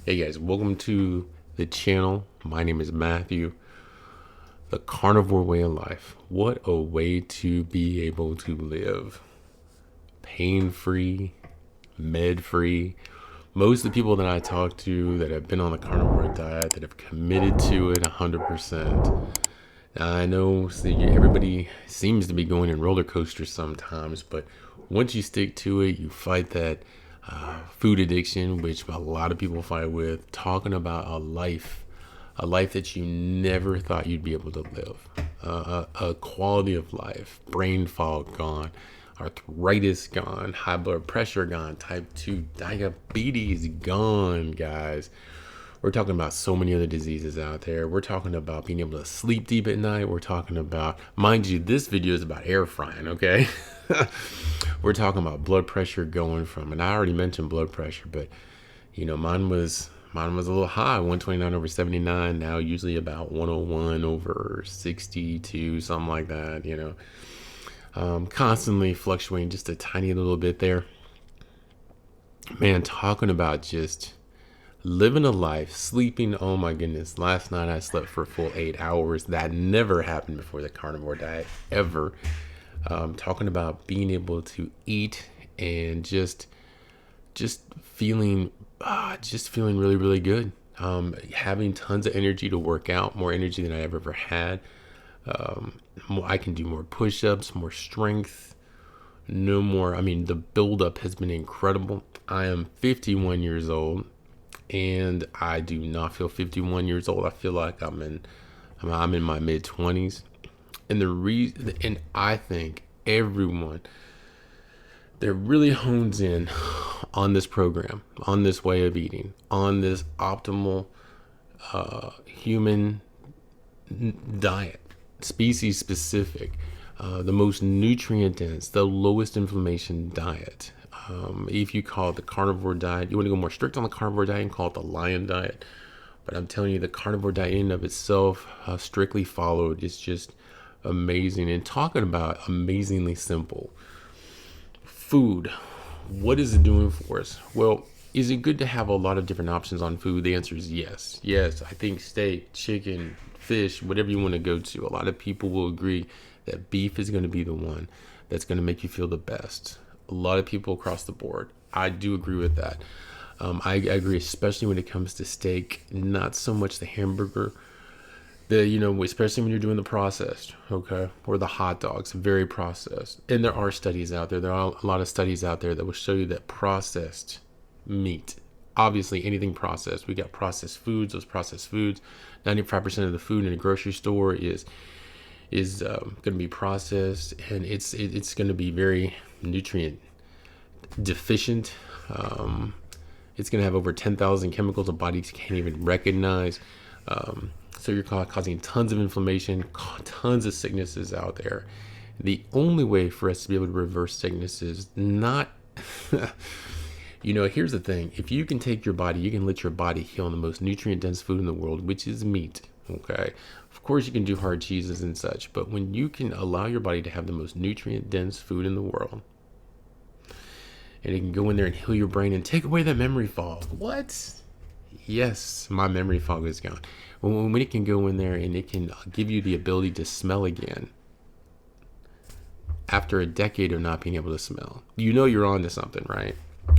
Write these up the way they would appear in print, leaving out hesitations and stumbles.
Hey guys, welcome to the channel. My name is Matthew. The carnivore way of life. What a way to be able to live. Pain-free, med-free. Most of the people that I talk to that have been on the carnivore diet, that have committed to it 100%. Now, I know everybody seems to be going in roller coasters sometimes, but once you stick to it, you fight that food addiction, which a lot of people fight with, talking about a life that you never thought you'd be able to live, a quality of life, brain fog gone, arthritis gone, high blood pressure gone, type 2 diabetes gone, guys. We're talking about so many other diseases out there. We're talking about being able to sleep deep at night. We're talking about, mind you, this video is about air frying, okay? We're talking about blood pressure going from, and I already mentioned blood pressure, but mine was a little high, 129/79. Now usually about 101/62, something like that. Constantly fluctuating just a tiny little bit there. Man, talking about just living a life, sleeping. Oh my goodness. Last night I slept for a full 8 hours. That never happened before the carnivore diet, ever. Talking about being able to eat and just feeling really, really good. Having tons of energy to work out, more energy than I ever had. I can do more push-ups, more strength. No more. I mean, the buildup has been incredible. I am 51 years old. And I do not feel 51 years old. I feel like I'm in my mid 20s. And I think everyone that really hones in on this program, on this way of eating, on this optimal human diet, species specific, the most nutrient dense, the lowest inflammation diet. If you call it the carnivore diet, you want to go more strict on the carnivore diet and call it the lion diet. But I'm telling you, the carnivore diet in and of itself, strictly followed, is just amazing. And talking about amazingly simple food, what is it doing for us? Well, is it good to have a lot of different options on food? The answer is yes. Yes, I think steak, chicken, fish, whatever you want to go to. A lot of people will agree that beef is going to be the one that's going to make you feel the best. A lot of people across the board. I do agree with that. I agree, especially when it comes to steak, not so much the hamburger. Especially when you're doing the processed, okay, or the hot dogs, very processed. And there are studies out there. There are a lot of studies out there that will show you that processed meat, obviously anything processed. We got processed foods. Those processed foods, 95% of the food in a grocery store is going to be processed, and it's going to be very nutrient deficient. It's going to have over 10,000 chemicals the body can't even recognize. So you're causing tons of inflammation, tons of sicknesses out there. The only way for us to be able to reverse sickness is not, here's the thing. If you can take your body, you can let your body heal on the most nutrient dense food in the world, which is meat. Okay. Of course you can do hard cheeses and such, but when you can allow your body to have the most nutrient dense food in the world, and it can go in there and heal your brain and take away that memory fog. What? Yes, my memory fog is gone. When it can go in there and it can give you the ability to smell again after a decade of not being able to smell, you're onto something, right?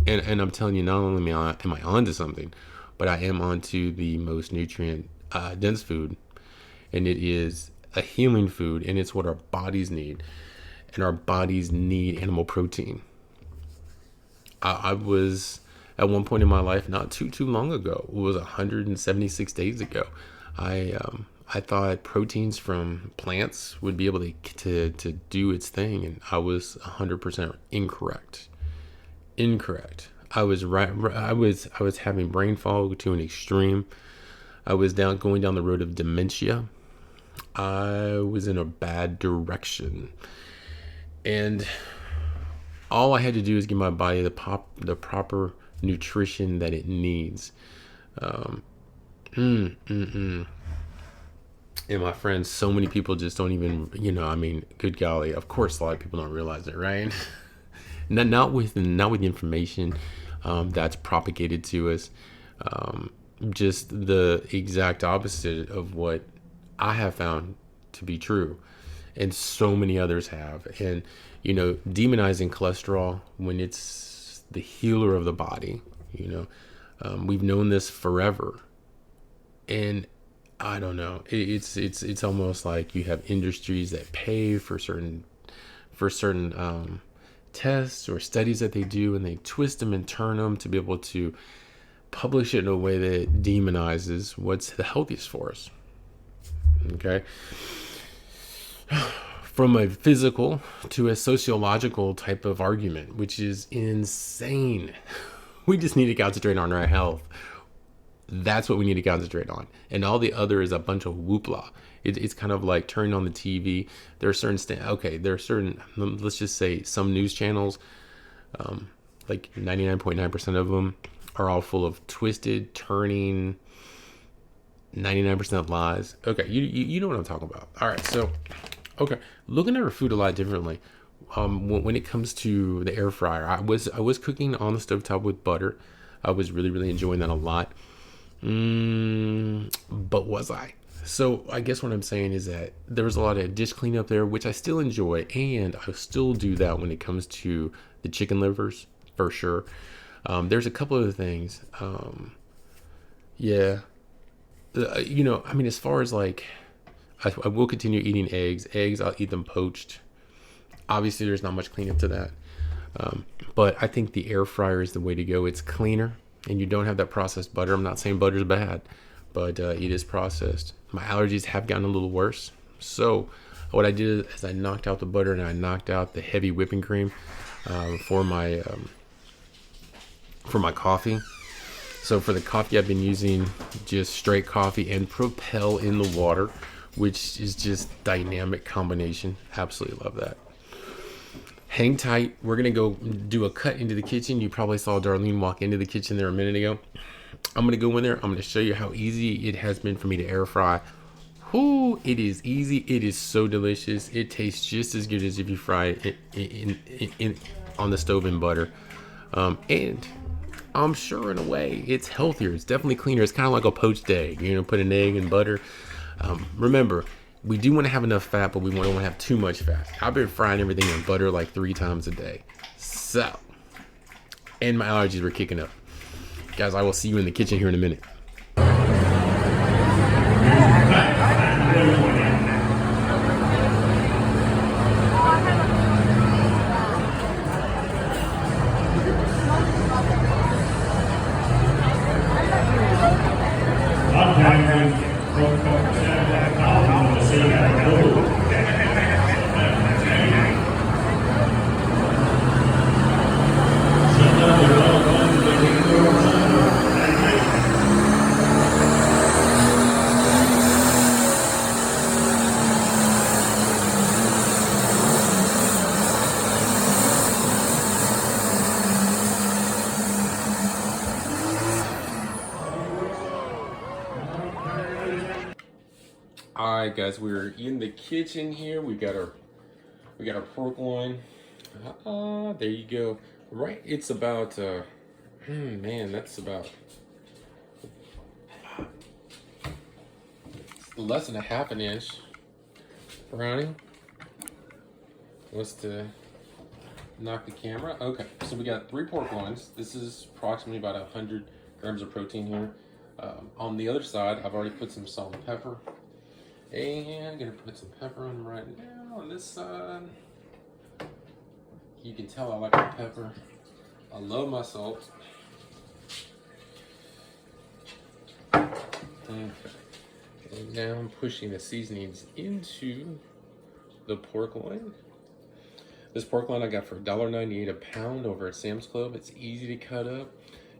And I'm telling you, not only am I onto something, but I am onto the most nutrient dense food, and it is a healing food, and it's what our bodies need, and our bodies need animal protein. I was at one point in my life, not too long ago, it was 176 days ago, I thought proteins from plants would be able to do its thing, and I was 100% incorrect. I was right. I was having brain fog to an extreme. I was going down the road of dementia. I was in a bad direction, and all I had to do is give my body the proper nutrition that it needs. And my friends, so many people just don't even, good golly, of course a lot of people don't realize it, right? not with the information that's propagated to us. Just the exact opposite of what I have found to be true, and so many others have. And demonizing cholesterol when it's the healer of the body. We've known this forever, and I don't know. It's almost like you have industries that pay for certain tests or studies that they do, and they twist them and turn them to be able to publish it in a way that demonizes what's the healthiest for us. Okay. From a physical to a sociological type of argument, which is insane. We just need to concentrate on our health. That's what we need to concentrate on. And all the other is a bunch of whoopla. It's kind of like turning on the TV. There are certain, let's just say some news channels, like 99.9% of them are all full of twisted, turning, 99% lies. Okay, you know what I'm talking about. All right, so, okay, looking at our food a lot differently. When it comes to the air fryer, I was cooking on the stovetop with butter. I was really, really enjoying that a lot. But was I? So I guess what I'm saying is that there was a lot of dish cleanup there, which I still enjoy, and I still do that when it comes to the chicken livers, for sure. There's a couple other things. Yeah. As far as like, I will continue eating eggs. Eggs, I'll eat them poached. Obviously, there's not much cleanup to that. But I think the air fryer is the way to go. It's cleaner, and you don't have that processed butter. I'm not saying butter's bad, but it is processed. My allergies have gotten a little worse. So what I did is I knocked out the butter and I knocked out the heavy whipping cream for my coffee. So for the coffee, I've been using just straight coffee and Propel in the water, which is just dynamic combination. Absolutely love that. Hang tight. We're going to go do a cut into the kitchen. You probably saw Darlene walk into the kitchen there a minute ago. I'm going to go in there. I'm going to show you how easy it has been for me to air fry. Whoo, it is easy. It is so delicious. It tastes just as good as if you fry it on the stove in butter. And I'm sure in a way it's healthier. It's definitely cleaner. It's kind of like a poached egg. Put an egg in butter. Remember, we do want to have enough fat, but we don't want to have too much fat. I've been frying everything in butter like 3 times a day. So, and my allergies were kicking up. Guys, I will see you in the kitchen here in a minute. All right, guys, we're in the kitchen here. We got our pork loin. There you go. Right, it's about that's about less than a half an inch browning. What's to knock the camera? Okay, so we got 3 pork loins. This is approximately about 100 grams of protein here. On the other side, I've already put some salt and pepper. And I'm gonna put some pepper on right now on this side. You can tell I like my pepper. I love my salt. Okay. And now I'm pushing the seasonings into the pork loin. This pork loin I got for $1.98 a pound over at Sam's Club. It's easy to cut up.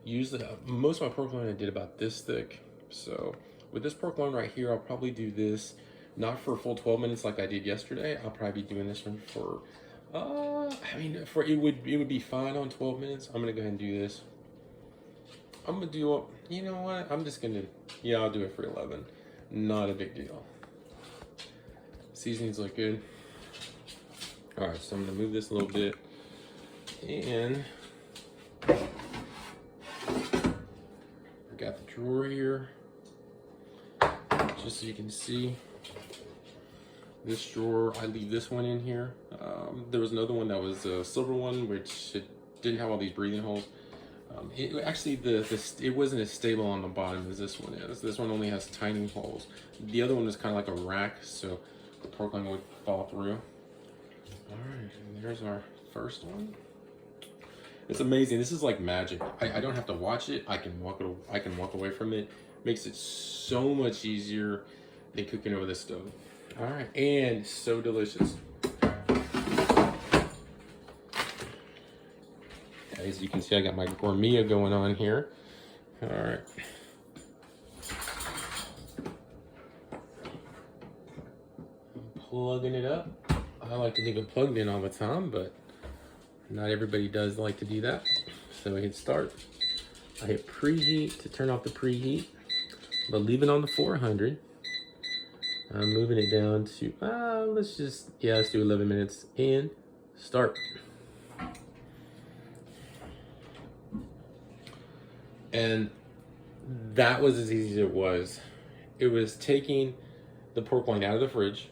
Usually, most of my pork loin I did about this thick. So with this pork loin right here, I'll probably do this not for a full 12 minutes like I did yesterday. I'll probably be doing this one for, it would be fine on 12 minutes. I'm gonna go ahead and do this. I'm gonna do, you know what? I'll do it for 11. Not a big deal. Seasonings look good. All right, so I'm gonna move this a little bit and I got the drawer here, just so you can see. This drawer, I leave this one in here. There was another one that was a silver one, which it didn't have all these breathing holes. It actually, it wasn't as stable on the bottom as this one is. This one only has tiny holes. The other one was kind of like a rack, so the pork line would fall through. All right, and there's our first one. It's amazing. This is like magic. I don't have to watch it. I can walk away from it. Makes it so much easier than cooking over the stove. All right, and so delicious. As you can see, I got my gourmet going on here. All right. Plugging it up. I like to leave it plugged in all the time, but not everybody does like to do that. So I hit start. I hit preheat to turn off the preheat, but leave it on the 400. I'm moving it down to, let's do 11 minutes and start. And that was as easy as it was. It was taking the pork loin out of the fridge,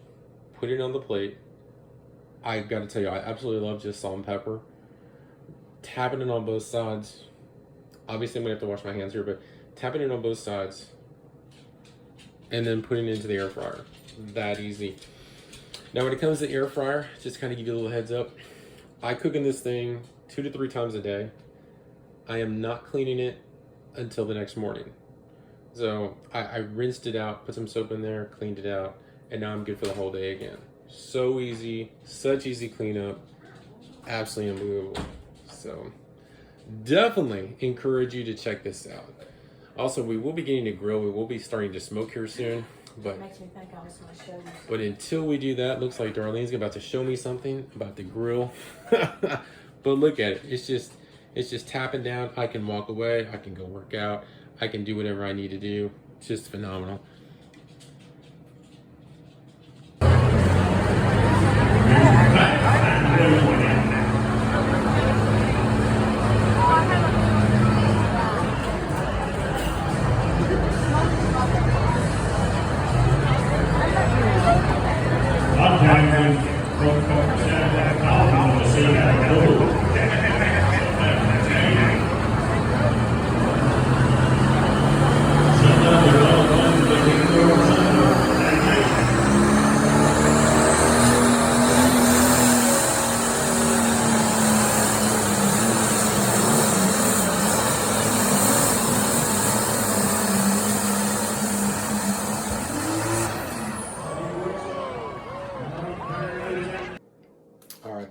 putting it on the plate. I gotta tell you, I absolutely love just salt and pepper. Tapping it on both sides. Obviously, I'm gonna have to wash my hands here, but tapping it on both sides. And then putting it into the air fryer. That easy. Now, when it comes to air fryer, just kind of give you a little heads up. I cook in this thing 2 to 3 times a day. I am not cleaning it until the next morning. So I rinsed it out, put some soap in there, cleaned it out, and now I'm good for the whole day again. So easy, such easy cleanup, absolutely unbelievable. So definitely encourage you to check this out. Also, we will be getting a grill. We will be starting to smoke here soon. But until we do that, looks like Darlene's about to show me something about the grill. But look at it. It's just tapping down. I can walk away. I can go work out. I can do whatever I need to do. It's just phenomenal.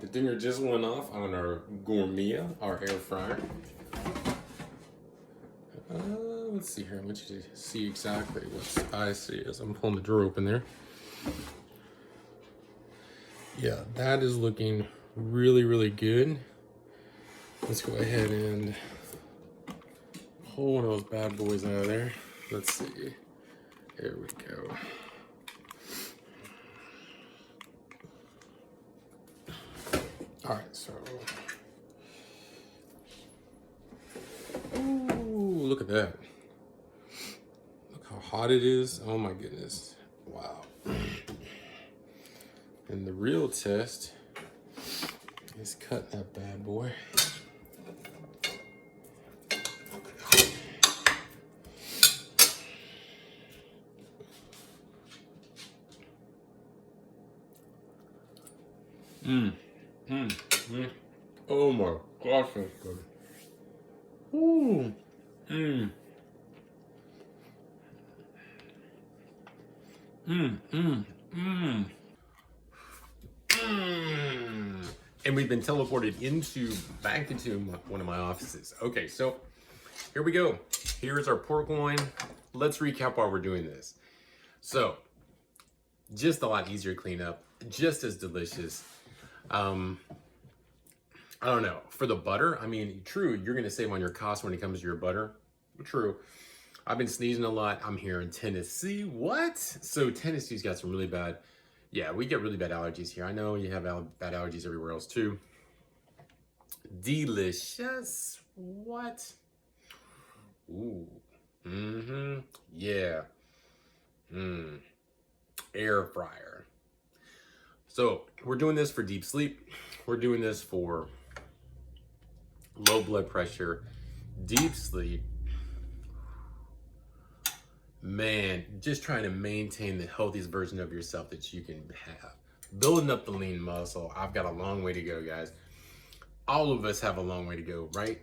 The dinger just went off on our gourmet, our air fryer. Let's see here. I want you to see exactly what I see as I'm pulling the drawer open there. Yeah, that is looking really, really good. Let's go ahead and pull one of those bad boys out of there. Let's see. There we go. All right, so, ooh, look at that. Look how hot it is. Oh my goodness. Wow. And the real test is cutting that bad boy. Oh my gosh, that's good. Ooh. And we've been teleported back into one of my offices. Okay, so here we go. Here's our pork loin. Let's recap why we're doing this. So, just a lot easier to clean up, just as delicious. I don't know, for the butter, I mean, true, you're gonna save on your cost when it comes to your butter. True. I've been sneezing a lot. I'm here in Tennessee. What? So Tennessee's got some really bad, yeah, we get really bad allergies here. I know you have bad allergies everywhere else too. Delicious. What? Ooh. Yeah. Air fryer. So we're doing this for deep sleep. We're doing this for low blood pressure, deep sleep. Man, just trying to maintain the healthiest version of yourself that you can have. Building up the lean muscle. I've got a long way to go, guys. All of us have a long way to go, right?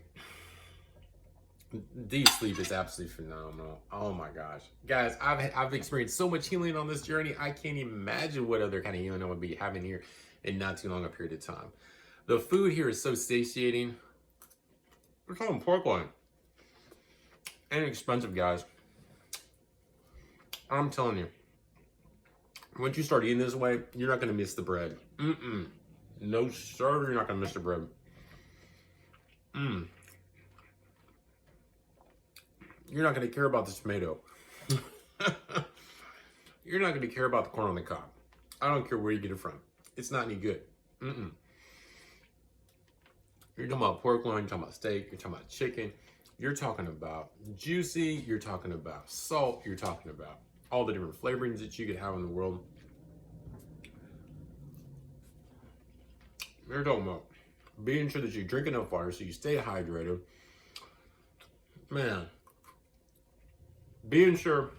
Deep sleep is absolutely phenomenal. Oh my gosh. Guys, I've experienced so much healing on this journey. I can't imagine what other kind of healing I would be having here in not too long a period of time. The food here is so satiating. We're talking pork loin. And expensive, guys. I'm telling you, once you start eating this way, you're not going to miss the bread. No, sir, you're not going to miss the bread. You're not going to care about the tomato. You're not going to care about the corn on the cob. I don't care where you get it from. It's not any good. You're talking about pork loin, you're talking about steak, you're talking about chicken. You're talking about juicy, you're talking about salt, you're talking about all the different flavorings that you could have in the world. You're talking about being sure that you drink enough water so you stay hydrated. Man, being sure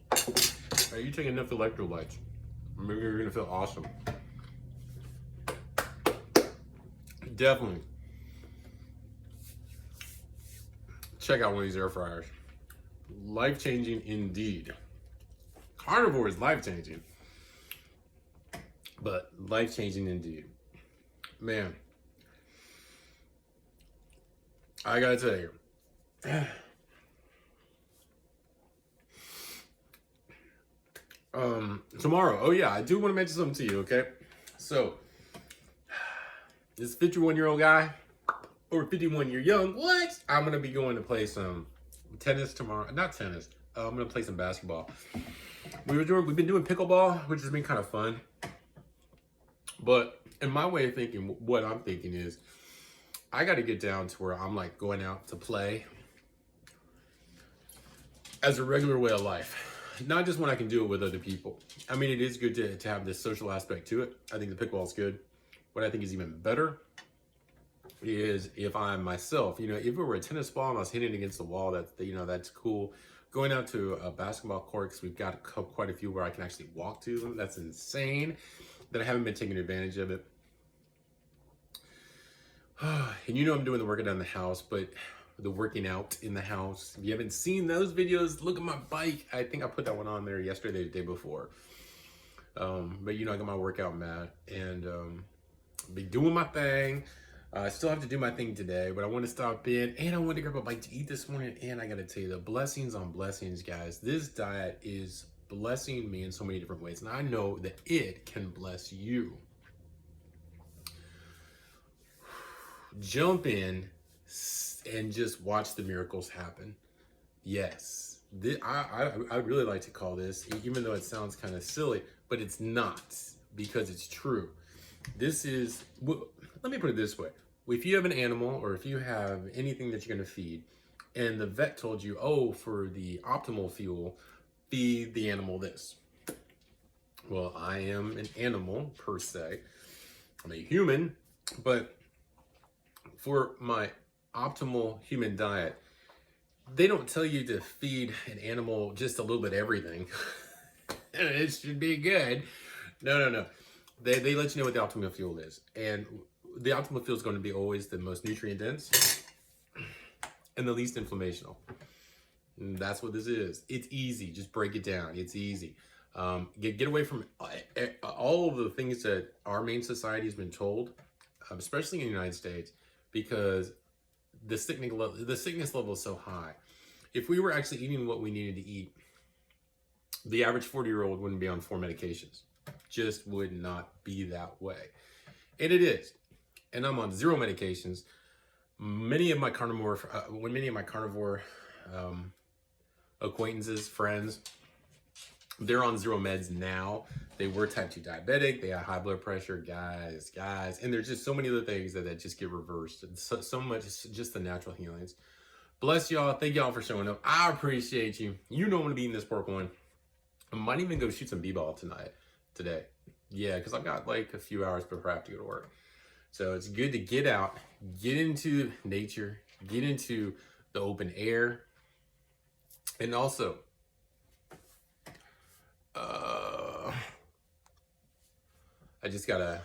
that you take enough electrolytes. Maybe you're gonna feel awesome. Definitely check out one of these air fryers. Life-changing indeed. Carnivore is life-changing, but life-changing indeed. Man, I gotta tell you, tomorrow, oh yeah, I do want to mention something to you, okay? So, this 51-year-old guy, or 51-year young, what? I'm gonna be going to play some tennis tomorrow. Not tennis. I'm gonna play some basketball. We've been doing pickleball, which has been kind of fun. But in my way of thinking, what I'm thinking is, I got to get down to where I'm like going out to play as a regular way of life, not just when I can do it with other people. I mean, it is good to have this social aspect to it. I think the pickleball is good. What I think is even better is if I'm myself. You know, if it were a tennis ball and I was hitting against the wall, that's cool. Going out to a basketball court, because we've got quite a few where I can actually walk to them. That's insane that I haven't been taking advantage of it. And you know I'm doing the working out in the house, but the working out in the house, if you haven't seen those videos, look at my bike. I think I put that one on there yesterday, the day before. But you know, I got my workout mat and be doing my thing. I still have to do my thing today, but I want to stop in and I want to grab a bite to eat this morning. And I got to tell you, the blessings on blessings, guys. This diet is blessing me in so many different ways. And I know that it can bless you. Jump in and just watch the miracles happen. Yes. I really like to call this, even though it sounds kind of silly, but it's not, because it's true. This is, let me put it this way. If you have an animal or if you have anything that you're going to feed and the vet told you, oh, for the optimal fuel, feed the animal this. Well, I am an animal per se. I'm a human, but for my optimal human diet, they don't tell you to feed an animal just a little bit of everything. It should be good. No. They let you know what the optimal fuel is. And the optimal fuel is going to be always the most nutrient dense and the least inflammational. And that's what this is. It's easy. Just break it down. It's easy. Get away from all of the things that our main society has been told, especially in the United States, because the sickness level is so high. If we were actually eating what we needed to eat, the average 40-year-old wouldn't be on 4 medications. Just would not be that way. And it is. And I'm on 0 medications. Many of my carnivore acquaintances, friends, they're on 0 meds now. They were type 2 diabetic. They have high blood pressure, guys. And there's just so many other things that just get reversed. So much, just the natural healings. Bless y'all. Thank y'all for showing up. I appreciate you. You know I'm gonna be in this pork one. I might even go shoot some b-ball today. Yeah, because I've got like a few hours before I have to go to work. So it's good to get out, get into nature, get into the open air. And also, I just gotta,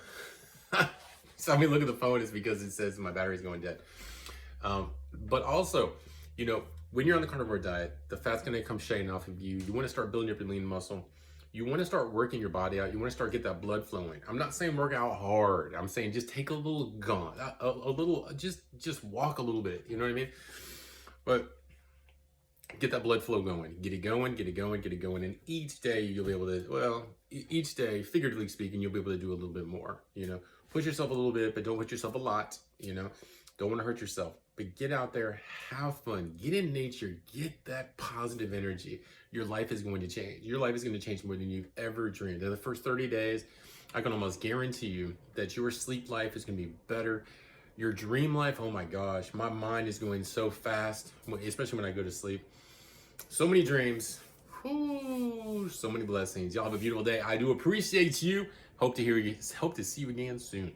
so I mean, look at the phone is because it says my battery's going dead. But also, you know, when you're on the carnivore diet, the fat's gonna come shedding off of you. You wanna start building up your lean muscle. You wanna start working your body out. You wanna start get that blood flowing. I'm not saying work out hard. I'm saying just take a little just walk a little bit. You know what I mean? But get that blood flow going. Get it going, get it going, get it going. And each day you'll be able to, well, each day, figuratively speaking, you'll be able to do a little bit more. You know, push yourself a little bit, but don't push yourself a lot. You know, don't want to hurt yourself. But get out there, have fun, get in nature, get that positive energy. Your life is going to change. Your life is going to change more than you've ever dreamed. In the first 30 days, I can almost guarantee you that your sleep life is going to be better. Your dream life, oh my gosh, my mind is going so fast, especially when I go to sleep. So many dreams, whoo, so many blessings. Y'all have a beautiful day. I do appreciate you. Hope to see you again soon.